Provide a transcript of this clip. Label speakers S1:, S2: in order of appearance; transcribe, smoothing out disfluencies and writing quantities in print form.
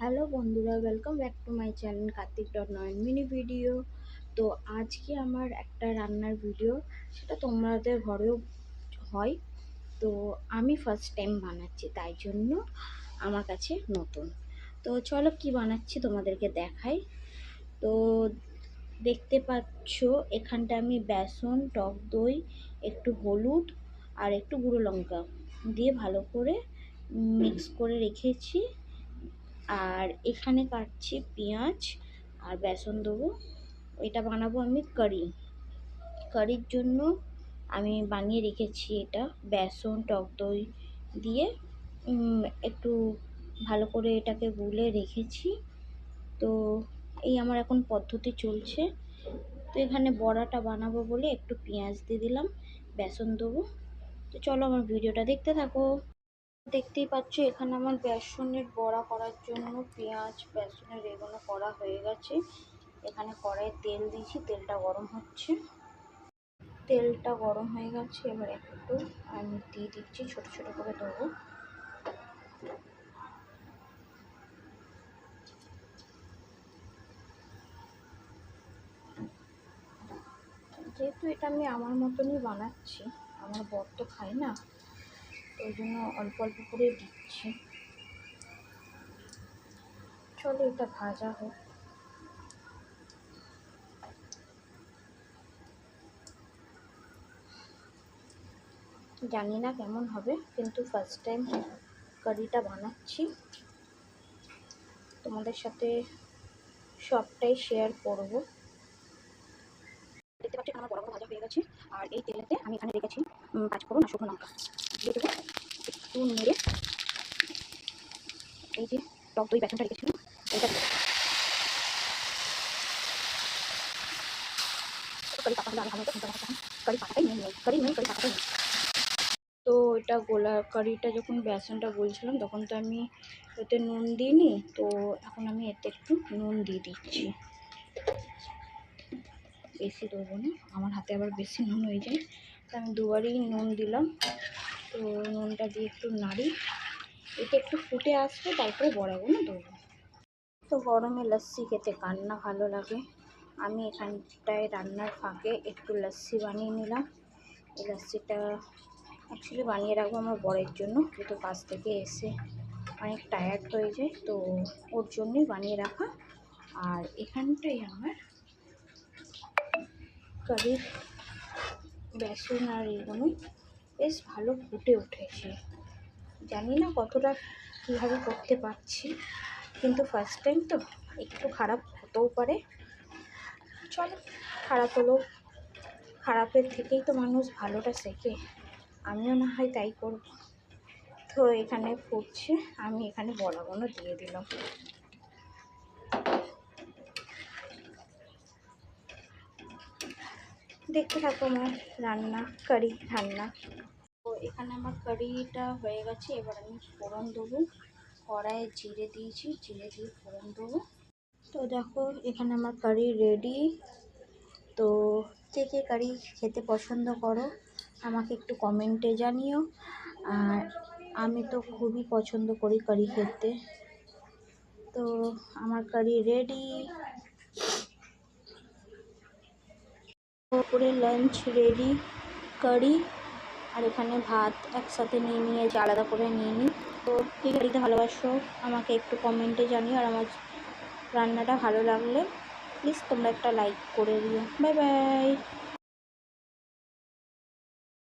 S1: Hello বন্ধুরা, welcome back to my channel কার্তিক.9 mini video. তো আজকে আমার একটা রান্নার ভিডিও, সেটা তোমাদের ঘরেও হয়। তো আমি ফার্স্ট টাইম বানাচ্ছি, তাই জন্য আমার কাছে নতুন। তো চলো কি বানাচ্ছি তোমাদেরকে দেখাই। তো দেখতে পাচ্ছ এখানটা আমি বেসন, টক দই, একটু হলুদ আর একটু গুঁড়ো লঙ্কা দিয়ে ভালো করে মিক্স করে রেখেছি। আর এখানে কাটছি পেঁয়াজ আর বেসন দেবো। এটা বানাবো আমি কারির জন্য আমি বানিয়ে রেখেছি এটা বেসন টক দই দিয়ে একটু ভালো করে এটাকে গুলে রেখেছি। তো এই আমার এখন পদ্ধতি চলছে। তো এখানে বড়াটা বানাবো বলে একটু পেঁয়াজ দিয়ে দিলাম, বেসন দেবো। তো চলো আমার ভিডিওটা দেখতে থাকো। দেখতেই পাচ্ছ এখানে আমার বেসনের বড়া করার জন্য পেঁয়াজ বেসনের এগুলো করা হয়ে গেছে। এখানে কড়াইয়ে তেল দিয়েছি, তেলটা গরম হচ্ছে। তেলটা গরম হয়ে গেছে, এবার একটু আমি দিয়ে দিচ্ছি, ছোট ছোট করে দেবো। যেহেতু এটা আমি আমার মতনই বানাচ্ছি, আমার বর তো খায় না, ওই জন্য অল্প অল্প করে দিচ্ছি। চলো এটা ভাজা হোক। জানি না কেমন হবে, কিন্তু ফার্স্ট টাইম কারিটা বানাচ্ছি, তোমাদের সাথে সবটাই শেয়ার করব। দেখতে পাচ্ছি আমার বড় বড় ভাজা হয়ে গেছে। আর এই তেলেতে আমি এখানে রেখেছি পাঁচফোড়ন আর শুকনো লঙ্কা দিয়ে দেবো। একটু নেড়ে এই যে টক দই বেসনটা রেখেছিলাম এটা দিয়ে কারি পাতা হলে আমি ভালো মতো কারি পাতাটাই নিয়ে কারি পাতাটাই নিই। তো এটা কারিটা যখন বেসনটা গলছিলাম তখন তো আমি ওতে নুন দিইনি, তো এখন আমি এতে একটু নুন দিয়ে দিচ্ছি। বেশি দেবো না, আমার হাতে আবার বেশি নুন হয়ে যায়, তো আমি দুবারই নুন দিলাম। তো নুনটা দিয়ে একটু নাড়ি, এটা একটু ফুটে আসবে, তারপরে বড়াগুলো দেবো। তো গরমে লস্যি খেতে কার না ভালো লাগে। আমি এখানটায় রান্নার ফাঁকে একটু লস্যি বানিয়ে নিলাম। এই লস্যিটা অ্যাকচুয়ালি বানিয়ে রাখবো আমার বরের জন্য, যেহেতু কাজ থেকে এসে অনেক টায়ার্ড হয়ে যায়, তো ওর জন্যই বানিয়ে রাখা। আর এখানটায় আমার কারির বেসন আর এগুলো বেশ ভালো ফুটে উঠেছে। জানি না কতটা কীভাবে করতে পারছি, কিন্তু ফার্স্ট টাইম তো একটু খারাপ হতেও পারে। চলো, খারাপ হলেও খারাপের থেকেই তো মানুষ ভালোটা শেখে, আমিও না হয় তাই করব। তো এখানে ফুটছে, আমি এখানে বড়াগুলো দিয়ে দিলাম। দেখতে থাকো আমার কারি রান্না। তো এখানে আমার কারিটা হয়ে গেছে, এবার আমি ফোড়ন দেবো। কড়াইয়ে জিরে দিয়েছি, জিরে দিয়ে ফোড়ন দেবো। তো দেখো এখানে আমার কারি রেডি। তো কে কে কারি খেতে পছন্দ করো আমাকে একটু কমেন্টে জানিও। আর আমি তো খুবই পছন্দ করি কারি খেতে। তো আমার কারি রেডি, করে লাঞ্চ রেডি। কারি আর এখানে ভাত একসাথে নিয়ে আলাদা করে নিয়ে নিই। তো কে কারিতে ভালোবাসো আমাকে একটু কমেন্টে জানিও। আর আমার রান্নাটা ভালো লাগলে প্লিজ তোমরা একটা লাইক করে দিও। Bye bye.